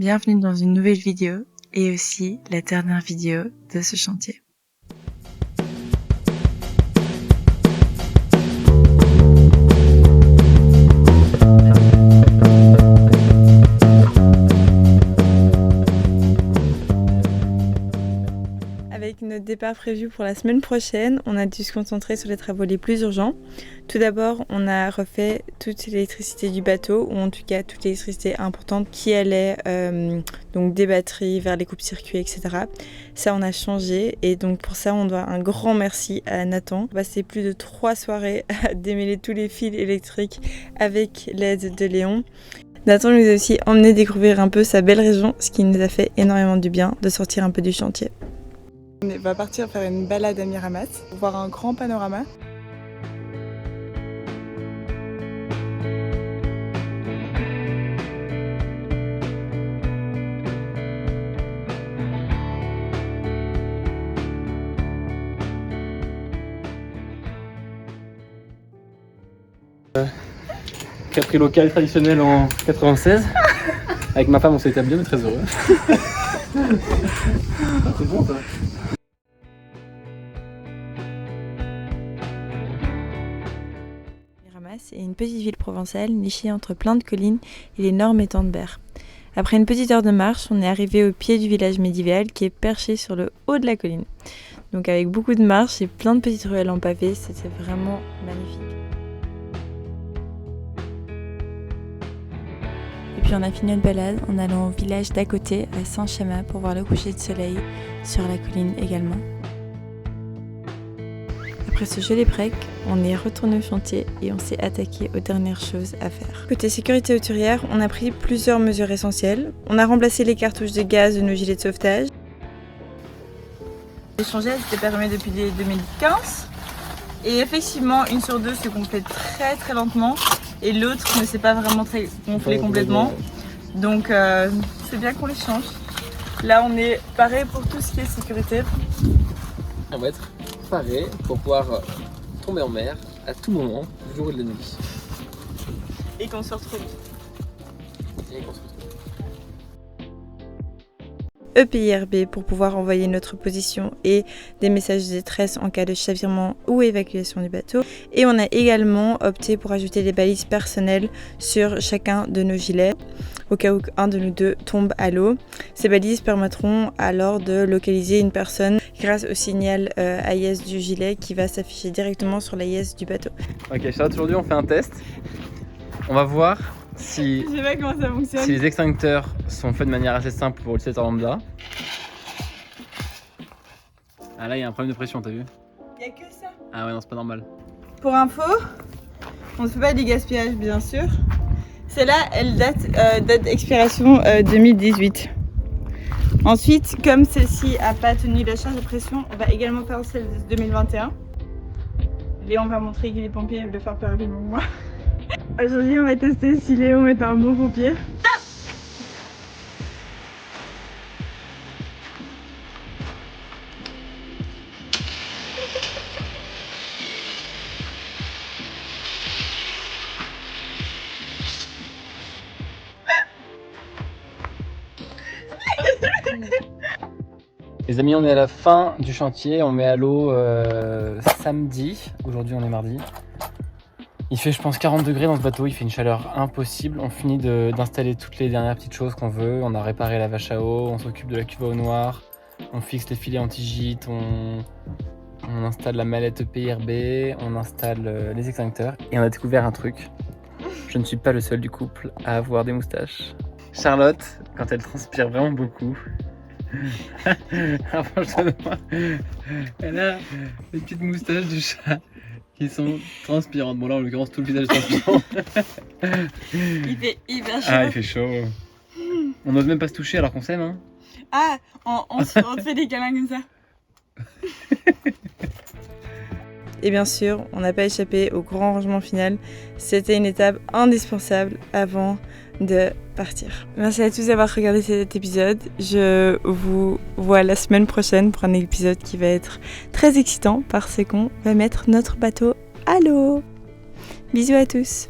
bienvenue dans une nouvelle vidéo et aussi la dernière vidéo de ce chantier. Avec notre départ prévu pour la semaine prochaine, on a dû se concentrer sur les travaux les plus urgents. Tout d'abord, on a refait toute l'électricité du bateau, ou en tout cas toute l'électricité importante qui allait donc des batteries vers les coupes-circuits, etc. Ça, on a changé et donc pour ça, on doit un grand merci à Nathan. On a passé plus de 3 soirées à démêler tous les fils électriques avec l'aide de Léon. Nathan nous a aussi emmené découvrir un peu sa belle région, ce qui nous a fait énormément du bien de sortir un peu du chantier. On va partir faire une balade à Miramas pour voir un grand panorama. Capri local traditionnel en 96. Avec ma femme on s'est établi, on est très heureux. C'est bon ça. Miramas est une petite ville provençale nichée entre plein de collines et l'énorme étang de Berre. Après une petite heure de marche, on est arrivé au pied du village médiéval qui est perché sur le haut de la colline. Donc avec beaucoup de marches et plein de petites ruelles en pavé, c'était vraiment magnifique. Et puis on a fini notre balade en allant au village d'à côté, à Saint-Chamas, pour voir le coucher de soleil sur la colline également. Après ce joli break, on est retourné au chantier et on s'est attaqué aux dernières choses à faire. Côté sécurité hauturière, on a pris plusieurs mesures essentielles. On a remplacé les cartouches de gaz de nos gilets de sauvetage. Les changettes étaient permis depuis 2015 et effectivement une sur deux se complète très lentement et l'autre ne s'est pas vraiment très gonflé complètement. Donc c'est bien qu'on les change. Là on est paré pour tout ce qui est sécurité. On va être paré pour pouvoir tomber en mer à tout moment du jour et de la nuit. Et qu'on se retrouve. EPIRB pour pouvoir envoyer notre position et des messages de détresse en cas de chavirement ou évacuation du bateau. Et on a également opté pour ajouter des balises personnelles sur chacun de nos gilets au cas où un de nous deux tombe à l'eau. Ces balises permettront alors de localiser une personne grâce au signal AIS du gilet qui va s'afficher directement sur l'AIS du bateau. Ok Charlotte, aujourd'hui on fait un test. On va voir si Je sais pas comment ça fonctionne. Si les extincteurs sont faits de manière assez simple pour l'utilisateur lambda. Ah là il y a un problème de pression, t'as vu? Il y a que ça. Ah ouais non c'est pas normal. Pour info, on ne fait pas du gaspillage bien sûr. Celle-là elle date d'expiration 2018. Ensuite, comme celle-ci n'a pas tenu la charge de pression, on va également faire celle de 2021. Léon va montrer qu'il est pompier et le faire plus rapidement que moi. Aujourd'hui, on va tester si Léon est un bon pompier. Les amis, on est à la fin du chantier, on met à l'eau samedi, aujourd'hui on est mardi. Il fait je pense 40 degrés dans ce bateau, il fait une chaleur impossible. On finit d'installer toutes les dernières petites choses qu'on veut. On a réparé la vache à eau, on s'occupe de la cuve à eau noire, on fixe les filets anti-gîte, on installe la mallette EPIRB, on installe les extincteurs et on a découvert un truc. Je ne suis pas le seul du couple à avoir des moustaches. Charlotte, quand elle transpire vraiment beaucoup, franchement, elle a des petites moustaches de chat qui sont transpirantes. Bon là en l'occurrence tout le visage est transpirant. Il fait hyper chaud. Ah il fait chaud. On n'ose même pas se toucher alors qu'on s'aime hein. Ah, on te fait des câlins comme ça. Et bien sûr, on n'a pas échappé au grand rangement final. C'était une étape indispensable avant de partir. Merci à tous d'avoir regardé cet épisode. Je vous vois la semaine prochaine pour un épisode qui va être très excitant parce qu'on va mettre notre bateau à l'eau. Bisous à tous.